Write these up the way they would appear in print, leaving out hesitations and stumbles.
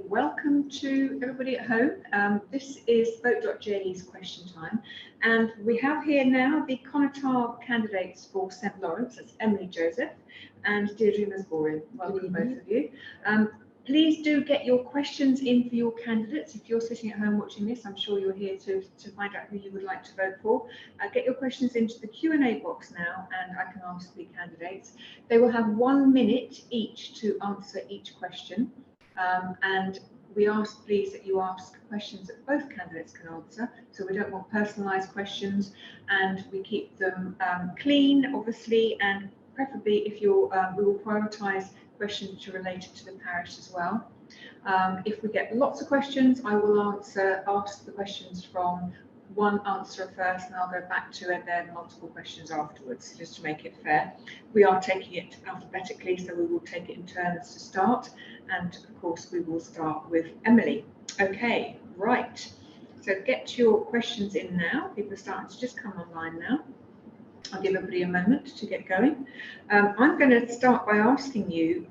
Welcome to everybody at home. This is vote.jne's question time, and we have here now the Connétable candidates for St Lawrence. That's Emily Joseph and Deirdre Masborin. Welcome both of you. Please do get your questions in for your candidates. If you're sitting at home watching this, I'm sure you're here to find out who you would like to vote for. Get your questions into the Q&A box now, and I can ask the candidates. They will have 1 minute each to answer each question. And we ask, please, that you ask questions that both candidates can answer. So we don't want personalised questions, and we keep them clean, obviously, and preferably if you're, we will prioritise questions which are related to the parish as well. If we get lots of questions, I will ask the questions from one answerer first, and I'll go back to it, then multiple questions afterwards, just to make it fair. We are taking it alphabetically, so we will take it in turns to start, and of course we will start with Emily. Okay, right, so get your questions in now. People are starting to just come online now. I'll give everybody a moment to get going. I'm going to start by asking you,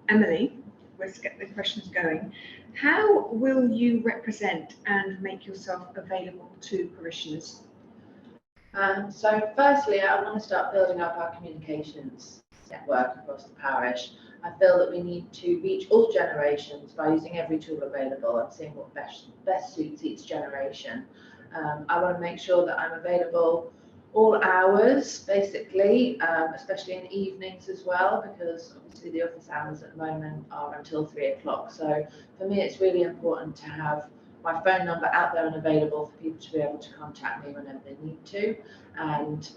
Emily, let's get the questions going. How will you represent and make yourself available to parishioners? So firstly, I want to start building up our communications network across the parish. I feel that we need to reach all generations by using every tool available and seeing what best suits each generation. I want to make sure that I'm available all hours, basically, especially in evenings as well, because obviously the office hours at the moment are until 3 o'clock. So for me, it's really important to have my phone number out there and available for people to be able to contact me whenever they need to. And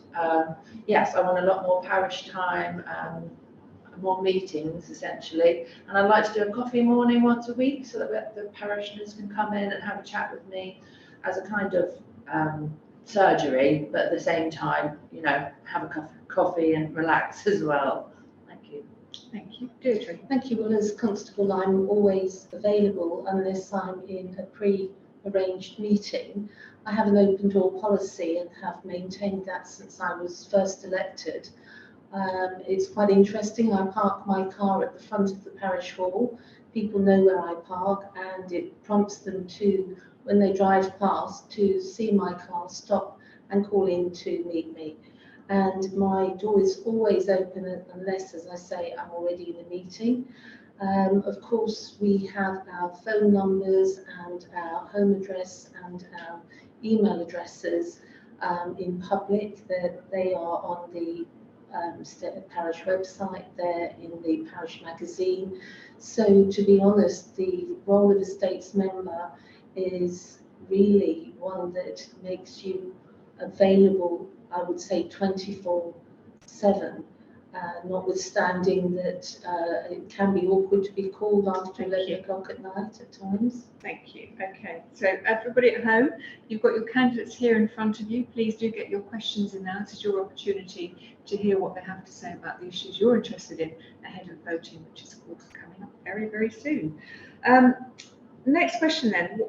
yes, I want a lot more parish time, more meetings essentially. And I'd like to do a coffee morning once a week so that the parishioners can come in and have a chat with me as a kind of surgery, but at the same time, you know, have a coffee and relax as well. Thank you. Thank you. Deirdre. Thank you. Well, as Constable, I'm always available unless I'm in a pre-arranged meeting. I have an open door policy and have maintained that since I was first elected. It's quite interesting. I park my car at the front of the parish hall. People know where I park, and it prompts them to, when they drive past, to see my car, stop and call in to meet me. And my door is always open unless, as I say, I'm already in a meeting. Of course, we have our phone numbers and our home address and our email addresses in public. They are on the parish website, they're in the parish magazine. So to be honest, the role of a estates member is really one that makes you available, I would say, 24/7, notwithstanding that it can be awkward to be called after 11 o'clock at night at times. Thank you. Okay, so everybody at home, you've got your candidates here in front of you. Please do get your questions in now. This is your opportunity to hear what they have to say about the issues you're interested in ahead of voting, which is, of course, coming up very, very soon. Next question then.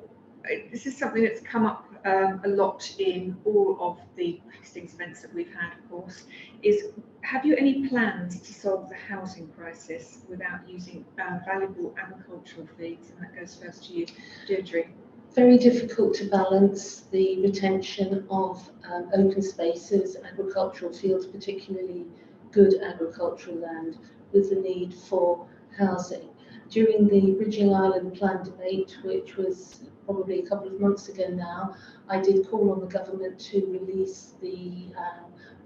This is something that's come up a lot in all of the hustings events that we've had, of course, is have you any plans to solve the housing crisis without using valuable agricultural fields? And that goes first to you, Deirdre. Very difficult to balance the retention of open spaces, agricultural fields, particularly good agricultural land, with the need for housing. During the Bridging Island Plan debate, which was probably a couple of months ago now, I did call on the government to release the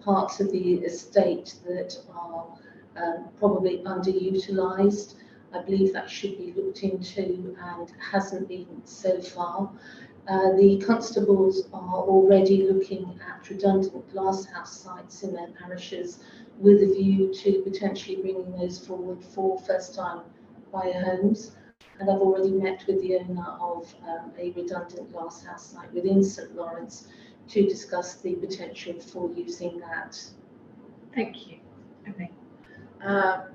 parts of the estate that are probably underutilised. I believe that should be looked into and hasn't been so far. The constables are already looking at redundant glasshouse sites in their parishes with a view to potentially bringing those forward for first-time buyer homes. And I've already met with the owner of a redundant glasshouse site within St Lawrence to discuss the potential for using that. Thank you. Okay.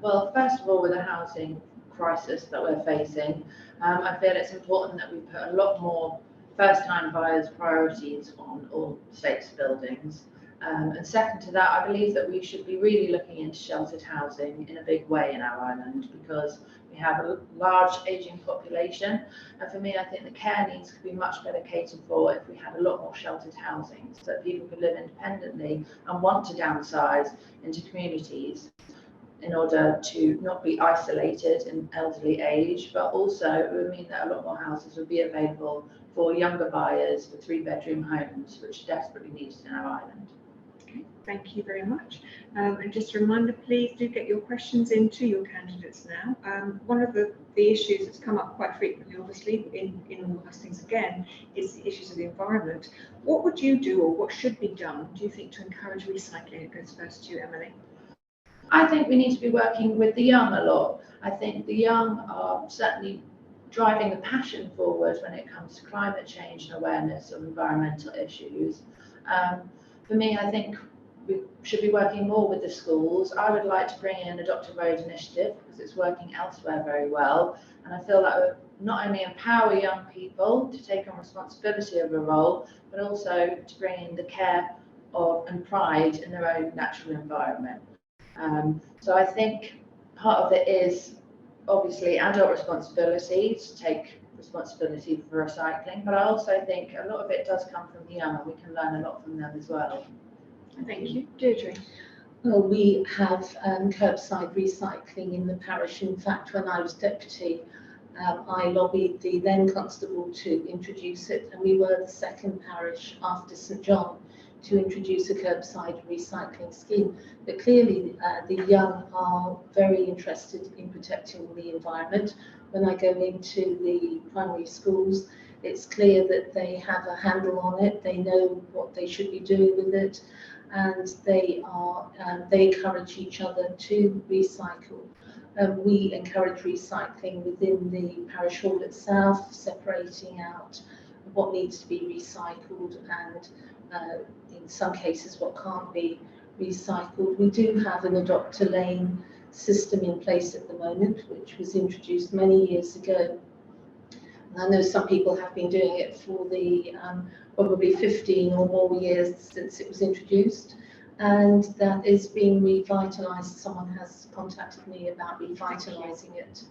Well, first of all, with the housing crisis that we're facing, I feel it's important that we put a lot more first-time buyers' priorities on all estates buildings. And second to that, I believe that we should be really looking into sheltered housing in a big way in our island, because we have a large ageing population. And for me, I think the care needs could be much better catered for if we had a lot more sheltered housing, so that people could live independently and want to downsize into communities in order to not be isolated in elderly age, but also it would mean that a lot more houses would be available for younger buyers for 3-bedroom homes, which are desperately needed in our island. Okay, thank you very much. And just a reminder, please do get your questions into your candidates now. One of the issues that's come up quite frequently, obviously, in all hustings again, is the issues of the environment. What would you do, or what should be done, do you think, to encourage recycling? It goes first to you, Emily. I think we need to be working with the young a lot. I think the young are certainly driving the passion forward when it comes to climate change and awareness of environmental issues. For me, I think we should be working more with the schools. I would like to bring in Adopt a Road initiative because it's working elsewhere very well. And I feel that would not only empower young people to take on responsibility of a role, but also to bring in the care of and pride in their own natural environment. So I think part of it is obviously adult responsibility to take responsibility for recycling, but I also think a lot of it does come from the young, and we can learn a lot from them as well. Thank you. Deirdre. Well, we have curbside recycling in the parish. In fact, when I was deputy, I lobbied the then constable to introduce it, and we were the second parish after St John to introduce a curbside recycling scheme. But clearly the young are very interested in protecting the environment. When I go into the primary schools, it's clear that they have a handle on it, they know what they should be doing with it, and they encourage each other to recycle. We encourage recycling within the parish hall itself, separating out what needs to be recycled and in some cases what can't be recycled. We do have an adopt a lane system in place at the moment, which was introduced many years ago. And I know some people have been doing it for the probably 15 or more years since it was introduced, and that is being revitalised. Someone has contacted me about revitalising it.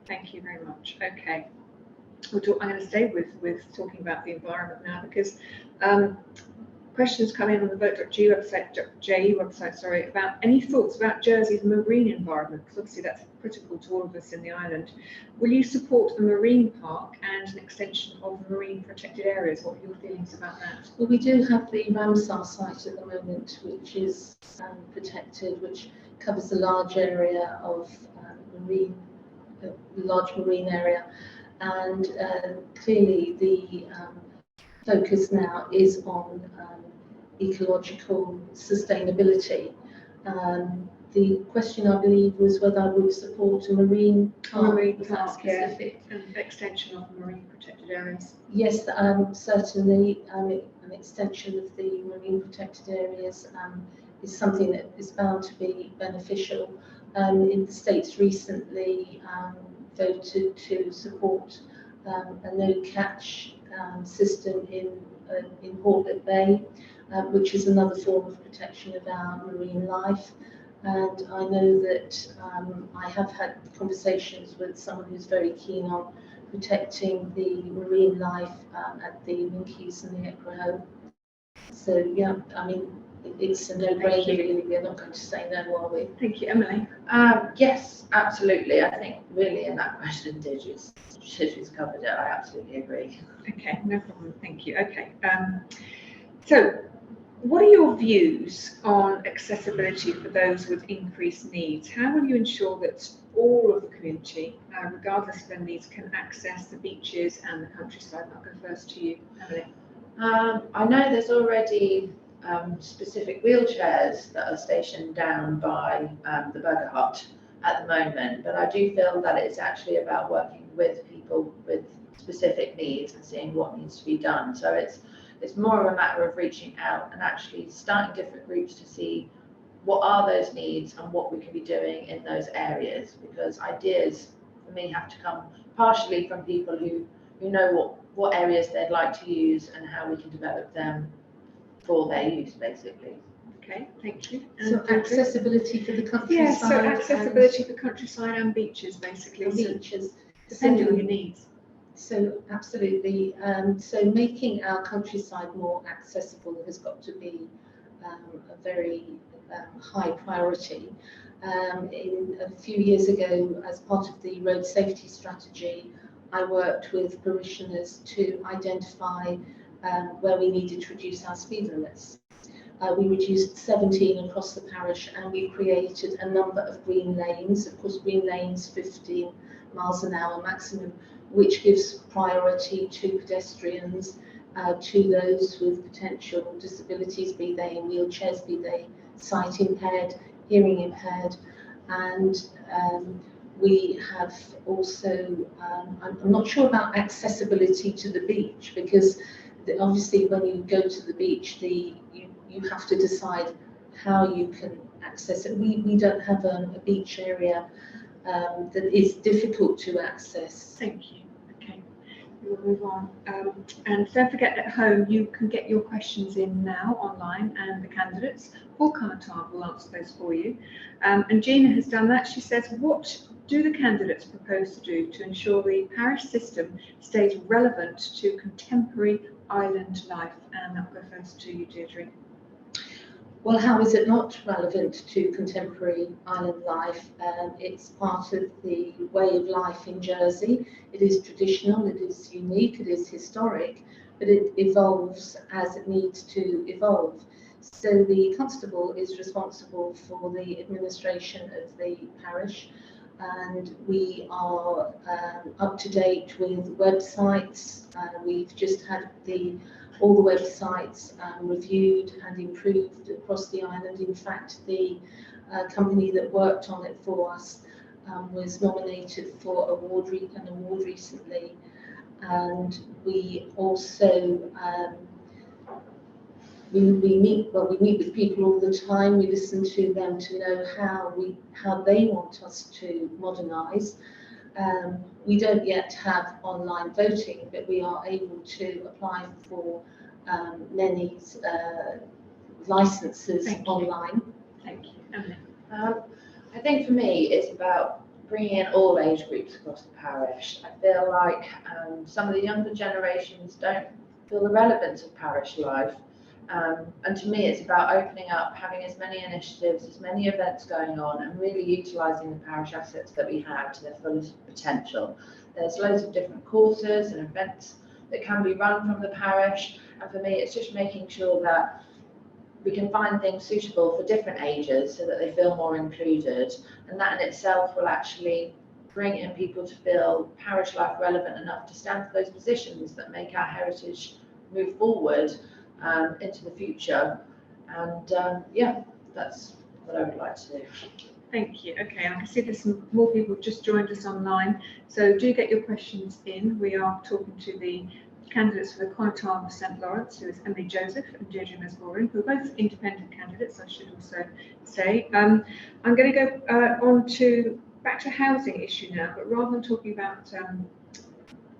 Thank you very much. Okay. I'm going to stay with talking about the environment now, because questions come in on the vote.je website, about any thoughts about Jersey's marine environment, because obviously that's critical to all of us in the island. Will you support the marine park and an extension of marine protected areas? What are your feelings about that? Well, we do have the Ramsar site at the moment, which is protected, which covers a large area of large marine area. And clearly the focus now is on ecological sustainability. The question, I believe, was whether I would support a marine park. Yeah, and extension of marine protected areas. Yes, certainly an extension of the marine protected areas is something that is bound to be beneficial. In the States recently voted to support a no-catch system in Portlet Bay, which is another form of protection of our marine life. And I know that I have had conversations with someone who's very keen on protecting the marine life at the Minkies and the Equa Home. So yeah, I mean, it's a no-brainer really. We're not going to say no, are we? Thank you, Emily. Yes, absolutely. I think really in that question, Digit's covered it. I absolutely agree. Okay, no problem. Thank you. Okay. So what are your views on accessibility for those with increased needs? How will you ensure that all of the community, regardless of their needs, can access the beaches and the countryside? I'll go first to you, Emily. I know there's already specific wheelchairs that are stationed down by the Burger Hut at the moment, but I do feel that it's actually about working with people with specific needs and seeing what needs to be done. So it's more of a matter of reaching out and actually starting different groups to see what are those needs and what we can be doing in those areas, because ideas for me have to come partially from people who know what areas they'd like to use and how we can develop them for their use, basically. Okay, thank you. So And accessibility for the countryside. yeah, so accessibility for countryside and beaches, basically. and So beaches. depending So- on your needs. So absolutely. So making our countryside more accessible has got to be a very high priority. A few years ago, as part of the road safety strategy, I worked with parishioners to identify where we needed to reduce our speed limits. We reduced 17 across the parish, and we created a number of green lanes. Of course, green lanes 15 miles an hour maximum, which gives priority to pedestrians, to those with potential disabilities, be they in wheelchairs, be they sight impaired, hearing impaired. And we have also, I'm not sure about accessibility to the beach, because obviously when you go to the beach, you have to decide how you can access it. We don't have a beach area that is difficult to access. Thank you. Okay, we'll move on. And don't forget, at home you can get your questions in now online, and the candidates or Connétable will answer those for you. And Gina has done that. She says, what do the candidates propose to do to ensure the parish system stays relevant to contemporary island life? And I'll go first to you, Deirdre. Well, how is it not relevant to contemporary island life? It's part of the way of life in Jersey. It is traditional, it is unique, it is historic, but it evolves as it needs to evolve. So the constable is responsible for the administration of the parish, and we are up to date with websites. We've just had all the websites reviewed and improved across the island. In fact, the company that worked on it for us was nominated for an award recently. And we also we meet with people all the time. We listen to them to know how they want us to modernise. We don't yet have online voting, but we are able to apply for many licenses online. Thank you. Emily. I think for me, it's about bringing in all age groups across the parish. I feel like some of the younger generations don't feel the relevance of parish life. And to me, it's about opening up, having as many initiatives, as many events going on, and really utilising the parish assets that we have to their fullest potential. There's loads of different courses and events that can be run from the parish, and for me, it's just making sure that we can find things suitable for different ages so that they feel more included, and that in itself will actually bring in people to feel parish life relevant enough to stand for those positions that make our heritage move forward into the future. And yeah, that's what I would like to do. Thank you. Okay, I can see there's some more people just joined us online, so do get your questions in. We are talking to the candidates for the Connétables of St Lawrence, who is Emily Joseph and Deirdre Mesborin, who are both independent candidates, I should also say. I'm going to go back to housing issue now, but rather than talking about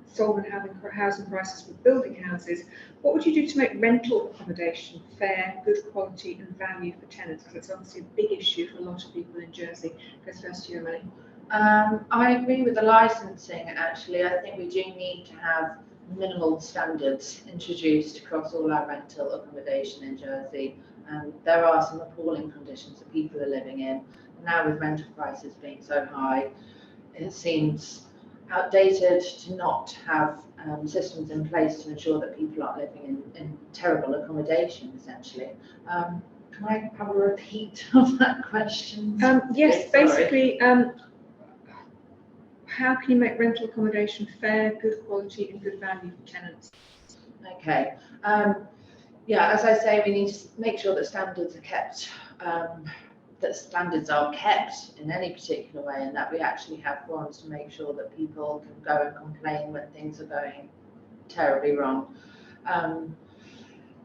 solving housing crisis with building houses, what would you do to make rental accommodation fair, good quality and value for tenants? Because it's obviously a big issue for a lot of people in Jersey. Goes first to you, Emily. I agree with the licensing, actually. I think we do need to have minimal standards introduced across all our rental accommodation in Jersey. There are some appalling conditions that people are living in. Now with rental prices being so high, it seems outdated to not have systems in place to ensure that people aren't living in terrible accommodation, essentially. Can I have a repeat of that question? Yes, basically, how can you make rental accommodation fair, good quality and good value for tenants? Okay. Yeah, as I say, we need to make sure that standards are kept, in any particular way, and that we actually have forums to make sure that people can go and complain when things are going terribly wrong. And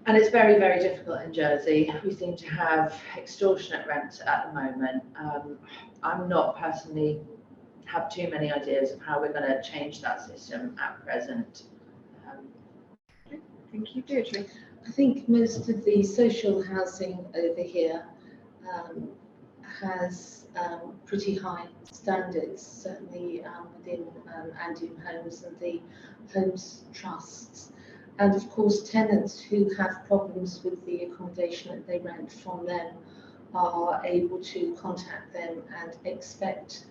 it's very, very difficult in Jersey. We seem to have extortionate rents at the moment. I'm not personally have too many ideas of how we're going to change that system at present. Thank you, Deirdre. I think most of the social housing over here has pretty high standards, certainly within Andean Homes and the Homes Trusts. And of course, tenants who have problems with the accommodation that they rent from them are able to contact them and expect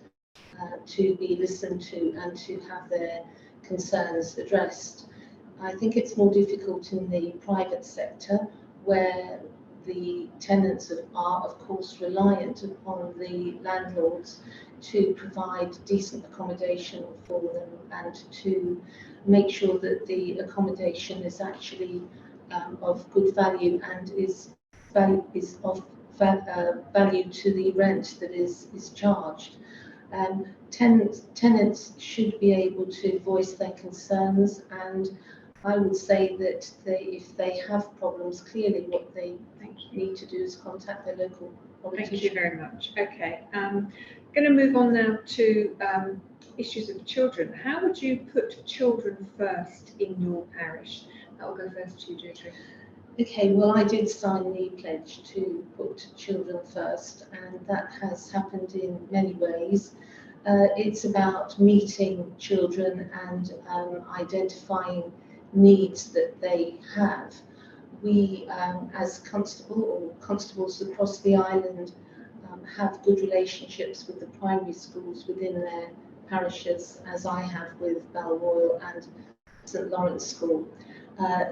to be listened to and to have their concerns addressed. I think it's more difficult in the private sector, where the tenants are of course reliant upon the landlords to provide decent accommodation for them and to make sure that the accommodation is actually of good value and is of value to the rent that is charged. Tenants should be able to voice their concerns, and I would say that if they have problems, clearly what they need to do is contact their local politician. Thank you very much. Okay, going to move on now to issues of children. How would you put children first in your parish? I'll go first to you, Deirdre. Okay, well, I did sign the pledge to put children first, and that has happened in many ways. It's about meeting children and identifying needs that they have. We, as constable or constables across the island, have good relationships with the primary schools within their parishes, as I have with Balroyal and St Lawrence School.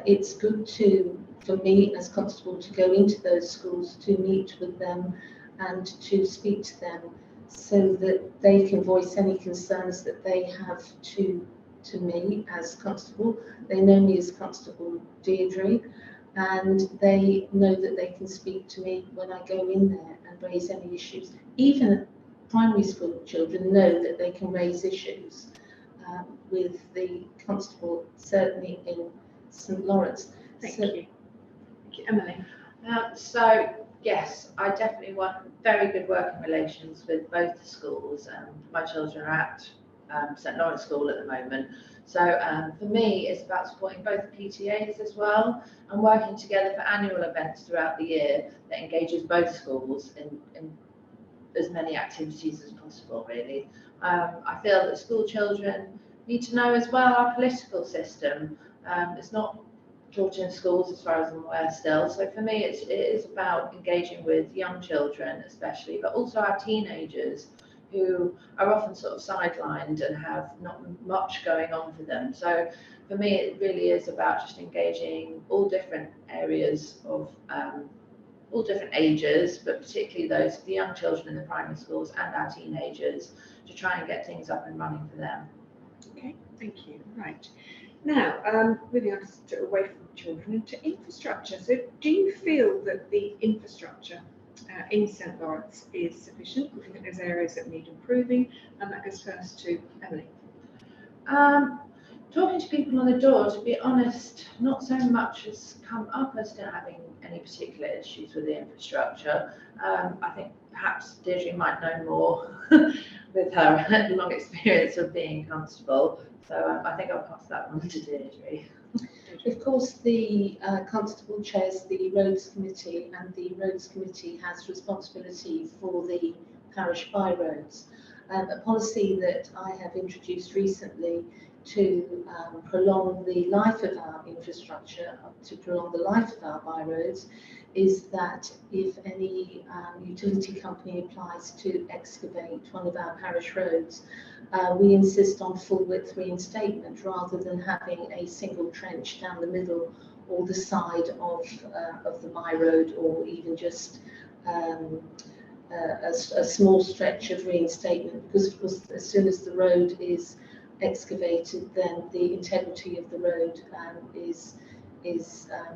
It's good for me as constable to go into those schools, to meet with them and to speak to them so that they can voice any concerns that they have to me as constable. They know me as Constable Deirdre, and they know that they can speak to me when I go in there and raise any issues. Even primary school children know that they can raise issues with the constable, certainly in St Lawrence. Thank you. Emily. So yes, I definitely want very good working relations with both the schools. My children are at St Lawrence School at the moment. So for me, it's about supporting both the PTAs as well and working together for annual events throughout the year that engages both schools in as many activities as possible, really. I feel that school children need to know as well our political system. It's not taught in schools as far as I'm aware still. So for me, it is about engaging with young children especially, but also our teenagers who are often sort of sidelined and have not much going on for them. So for me, it really is about just engaging all different areas of all different ages, but particularly the young children in the primary schools and our teenagers, to try and get things up and running for them. Okay, thank you. Right. Now, moving on away from children into infrastructure. So do you feel that the infrastructure in St Lawrence is sufficient? Do you think there's areas that need improving? And that goes first to Emily. Talking to people on the door, to be honest, not so much has come up as to having any particular issues with the infrastructure. I think perhaps Deirdre might know more with her long experience of being constable. So I think I'll pass that one to Deirdre. Of course, the constable chairs the Roads Committee, and the Roads Committee has responsibility for the parish byroads. A policy that I have introduced recently to prolong the life of our infrastructure, to prolong the life of our byroads, is that if any utility company applies to excavate one of our parish roads, we insist on full width reinstatement rather than having a single trench down the middle or the side of the byroad, or even just a small stretch of reinstatement, because of course as soon as the road is excavated, then the integrity of the road is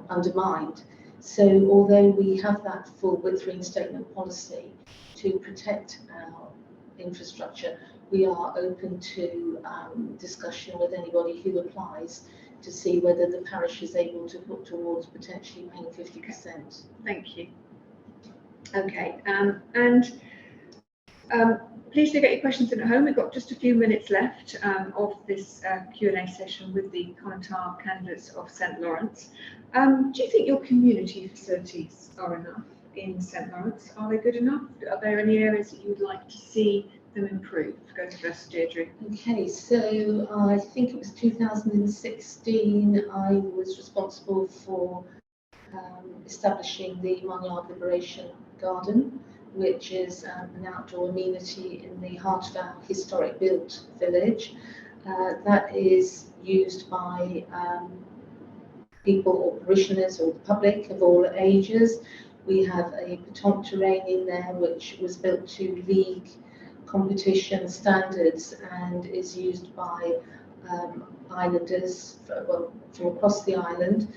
undermined. So although we have that full width reinstatement policy to protect our infrastructure, we are open to discussion with anybody who applies to see whether the parish is able to put towards potentially paying 50%. Thank you. Okay, please do get your questions in at home. We've got just a few minutes left of this Q&A session with the Connétable candidates of St Lawrence. Do you think your community facilities are enough in St Lawrence? Are they good enough? Are there any areas that you would like to see them improve? Go first, Deirdre. Okay, so I think it was 2016, I was responsible for establishing the Monyard Liberation Garden, which is an outdoor amenity in the heart of our historic built village. That is used by people or parishioners or the public of all ages. We have a pétanque terrain in there which was built to league competition standards and is used by islanders from across the island.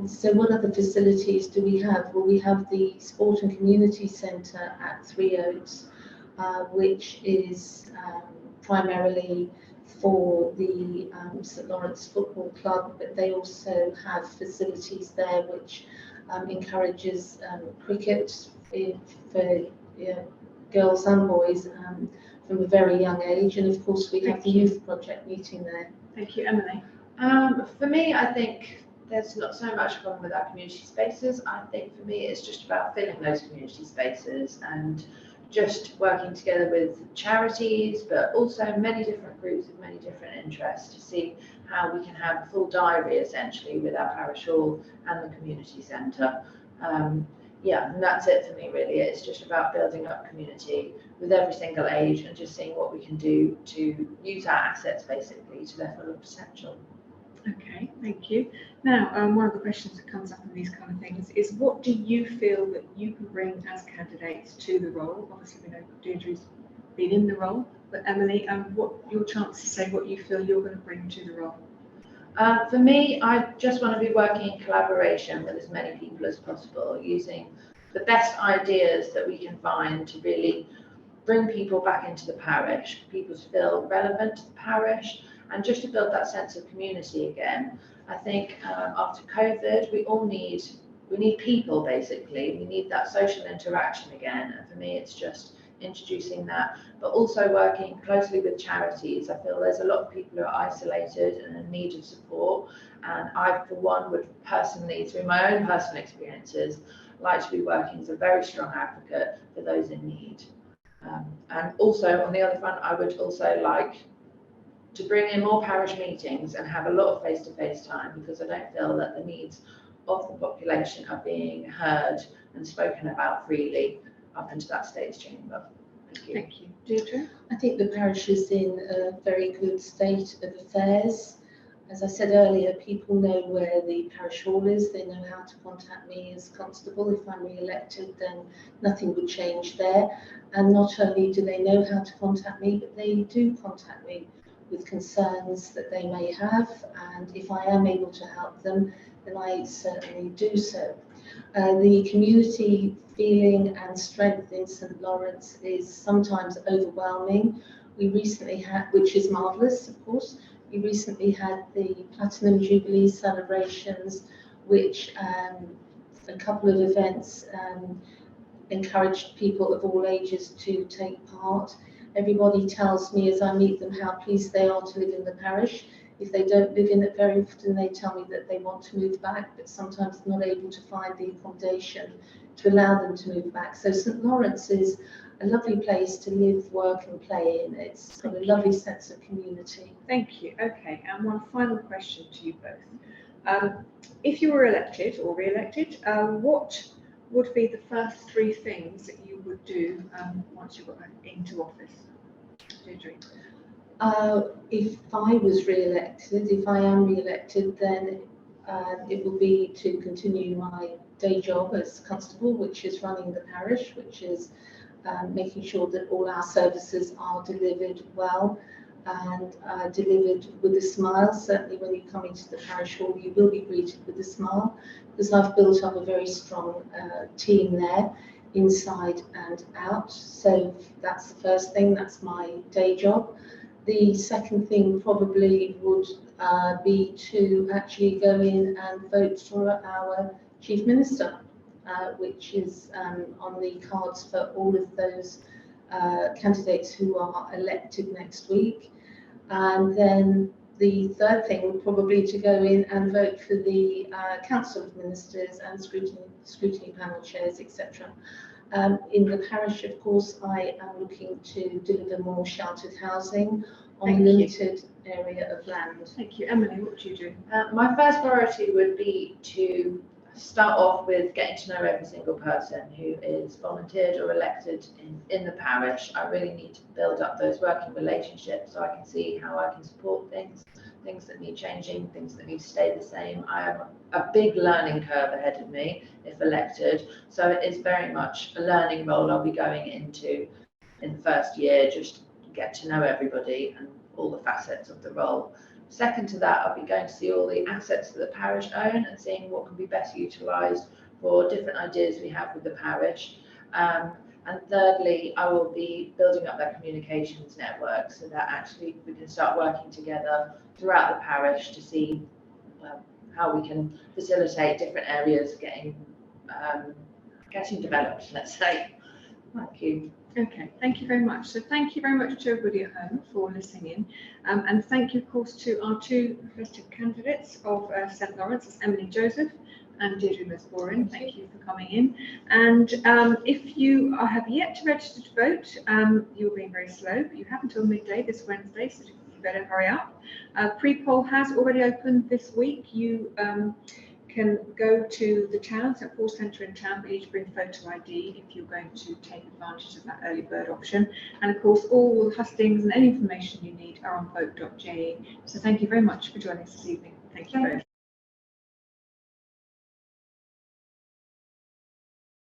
So what other facilities do we have? Well, we have the Sport and Community Centre at Three Oaks, which is primarily for the St Lawrence Football Club, but they also have facilities there which encourages cricket for girls and boys from a very young age. And of course we have the youth project meeting there. Thank you. Emily? For me, I think there's not so much problem with our community spaces. I think for me it's just about filling those community spaces and just working together with charities, but also many different groups with many different interests to see how we can have a full diary essentially with our parish hall and the community centre. Yeah, and that's it for me really. It's just about building up community with every single age and just seeing what we can do to use our assets basically to their full potential. Okay, thank you. Now, one of the questions that comes up in these kind of things is, what do you feel that you can bring as candidates to the role? Obviously, we know Deirdre's been in the role, but Emily, what your chance to say what you feel you're going to bring to the role? For me, I just want to be working in collaboration with as many people as possible, using the best ideas that we can find to really bring people back into the parish, people to feel relevant to the parish, and just to build that sense of community again. I think after COVID, we need people basically. We need that social interaction again. And for me, it's just introducing that, but also working closely with charities. I feel there's a lot of people who are isolated and in need of support. And I, for one, would personally, through my own personal experiences, like to be working as a very strong advocate for those in need. And also on the other front, I would also like to bring in more parish meetings and have a lot of face-to-face time, because I don't feel that the needs of the population are being heard and spoken about freely up into that States Chamber. Thank you. Thank you. Deirdre? I think the parish is in a very good state of affairs. As I said earlier, people know where the parish hall is. They know how to contact me as constable. If I'm re-elected, then nothing would change there. And not only do they know how to contact me, but they do contact me with concerns that they may have, and if I am able to help them, then I certainly do so. The community feeling and strength in St Lawrence is sometimes overwhelming. We recently had, which is marvellous of course, we recently had the Platinum Jubilee celebrations, which a couple of events encouraged people of all ages to take part. Everybody tells me as I meet them how pleased they are to live in the parish. If they don't live in it very often, they tell me that they want to move back, but sometimes not able to find the accommodation to allow them to move back. So St Lawrence is a lovely place to live, work and play in. It's got a lovely sense of community. Thank you. Okay, and one final question to you both. If you were elected or re-elected, what would be the first three things that you would do once you got into office? Deirdre? If I was re-elected, if I am re-elected, then it will be to continue my day job as constable, which is running the parish, which is making sure that all our services are delivered well and delivered with a smile. Certainly when you come into the parish hall, you will be greeted with a smile, because I've built up a very strong team there, inside and out. So that's the first thing, that's my day job. The second thing probably would be to actually go in and vote for our Chief Minister, which is on the cards for all of those candidates who are elected next week. And then the third thing would probably to go in and vote for the Council of Ministers and scrutiny panel chairs, etc. In the parish, of course, I am looking to deliver more sheltered housing on a limited area of land. Thank you. Emily, what would you do? My first priority would be to start off with getting to know every single person who is volunteered or elected in the parish. I really need to build up those working relationships so I can see how I can support things that need changing, things that need to stay the same. I have a big learning curve ahead of me if elected, so it is very much a learning role I'll be going into in the first year, just get to know everybody and all the facets of the role. Second to that, I'll be going to see all the assets that the parish own and seeing what can be best utilised for different ideas we have with the parish. And thirdly, I will be building up that communications network so that actually we can start working together throughout the parish to see how we can facilitate different areas getting developed, let's say. Thank you. Okay, thank you very much. So thank you very much to everybody at home for listening in. And thank you, of course, to our two requested candidates of St Lawrence, that's Emily Joseph and Deirdre Lisborin. Thank you for coming in. And if you have yet to register to vote, you're being very slow, but you have until midday this Wednesday, so you better hurry up. Pre-poll has already opened this week. You can go to the town, St Paul's Centre in town, but you need to bring photo ID if you're going to take advantage of that early bird option. And of course, all the hustings and any information you need are on vote.je. So thank you very much for joining us this evening. Thank you both.